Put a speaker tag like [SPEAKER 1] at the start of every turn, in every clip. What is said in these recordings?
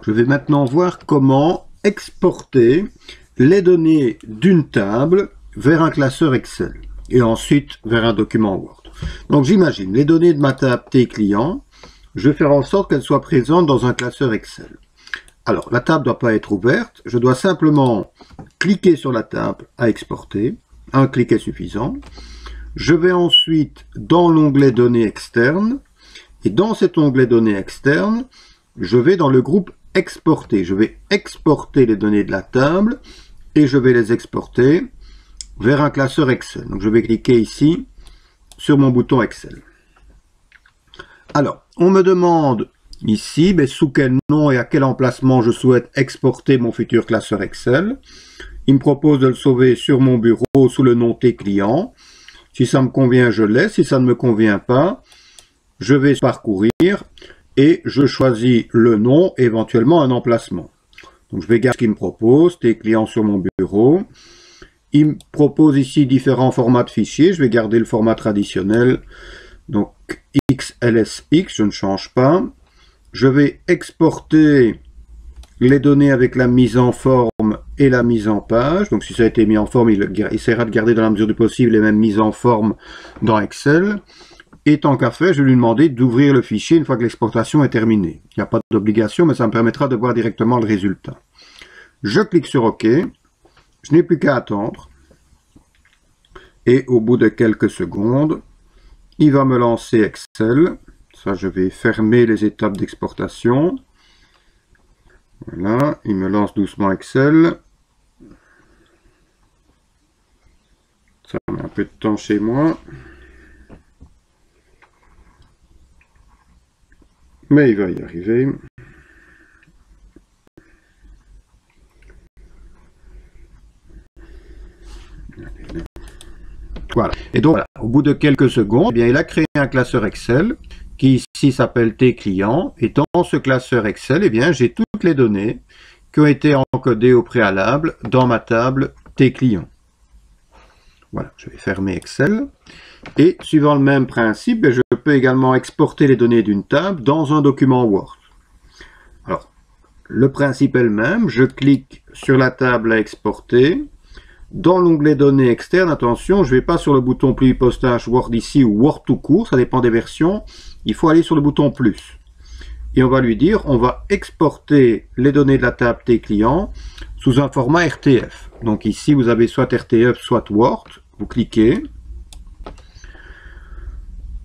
[SPEAKER 1] Je vais maintenant voir comment exporter les données d'une table vers un classeur Excel et ensuite vers un document Word. Donc j'imagine les données de ma table T-client, je vais faire en sorte qu'elles soient présentes dans un classeur Excel. Alors la table ne doit pas être ouverte, je dois simplement cliquer sur la table à exporter, un clic est suffisant. Je vais ensuite dans l'onglet données externes et dans cet onglet données externes, je vais dans le groupe exporter. Je vais exporter les données de la table et je vais les exporter vers un classeur Excel. Donc je vais cliquer ici sur mon bouton Excel. Alors, on me demande ici sous quel nom et à quel emplacement je souhaite exporter mon futur classeur Excel. Il me propose de le sauver sur mon bureau sous le nom T-client. Si ça me convient, je laisse. Si ça ne me convient pas, je vais parcourir et je choisis le nom, éventuellement un emplacement. Donc je vais garder ce qu'il me propose, T-client sur mon bureau. Il me propose ici différents formats de fichiers. Je vais garder le format traditionnel, donc XLSX, je ne change pas. Je vais exporter les données avec la mise en forme et la mise en page. Donc si ça a été mis en forme, il essaiera de garder dans la mesure du possible les mêmes mises en forme dans Excel. Et tant qu'à faire, je vais lui demander d'ouvrir le fichier une fois que l'exportation est terminée. Il n'y a pas d'obligation, mais ça me permettra de voir directement le résultat. Je clique sur OK. Je n'ai plus qu'à attendre. Et au bout de quelques secondes, il va me lancer Excel. Ça, je vais fermer les étapes d'exportation. Voilà, il me lance doucement Excel. Ça met un peu de temps chez moi. Mais il va y arriver. Voilà. Et donc, voilà, au bout de quelques secondes, eh bien, il a créé un classeur Excel qui ici s'appelle T-client. Et dans ce classeur Excel, eh bien, j'ai toutes les données qui ont été encodées au préalable dans ma table T-client. Voilà, je vais fermer Excel. Et suivant le même principe, je peux également exporter les données d'une table dans un document Word. Alors, le principe est le même. Je clique sur la table à exporter. Dans l'onglet données externes, attention, je ne vais pas sur le bouton pluie-postage Word ici ou Word tout court, ça dépend des versions. Il faut aller sur le bouton plus. Et on va lui dire, on va exporter les données de la table T-client sous un format RTF. Donc ici, vous avez soit RTF, soit Word. Vous cliquez.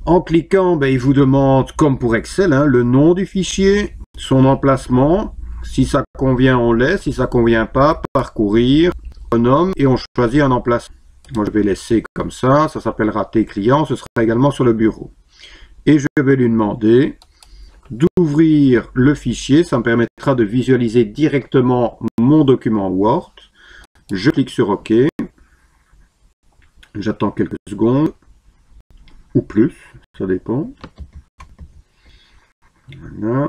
[SPEAKER 1] En cliquant, il vous demande, comme pour Excel, le nom du fichier, son emplacement. Si ça convient, on laisse. Si ça convient pas, parcourir. On nomme et on choisit un emplacement. Moi, je vais laisser comme ça. Ça s'appellera T-client. Ce sera également sur le bureau. Et je vais lui demander d'ouvrir le fichier. Ça me permettra de visualiser directement mon document Word. Je clique sur OK. J'attends quelques secondes. Ou plus, ça dépend. Voilà.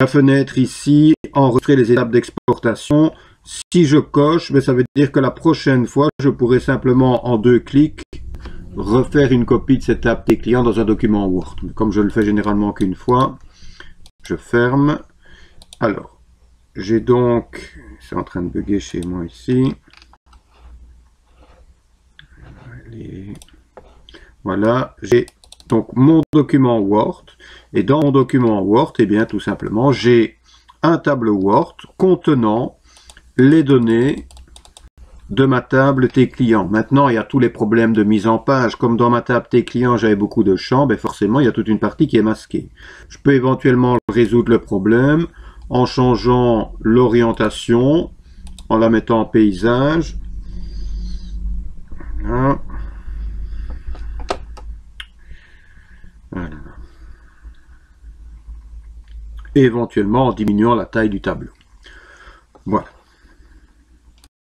[SPEAKER 1] La fenêtre ici, enregistrer les étapes d'exportation. Si je coche, ça veut dire que la prochaine fois, je pourrai simplement en 2 clics refaire une copie de cette table T-client dans un document Word. Mais comme je le fais généralement qu'une fois, je ferme. Alors, j'ai donc, c'est en train de bugger chez moi ici. Allez. Voilà, j'ai donc mon document Word. Et dans mon document Word, eh bien, tout simplement, j'ai un tableau Word contenant les données de ma table T-client. Maintenant, il y a tous les problèmes de mise en page. Comme dans ma table T-client, j'avais beaucoup de champs, forcément, il y a toute une partie qui est masquée. Je peux éventuellement résoudre le problème en changeant l'orientation, en la mettant en paysage. Voilà. Voilà. Et éventuellement en diminuant la taille du tableau. Voilà.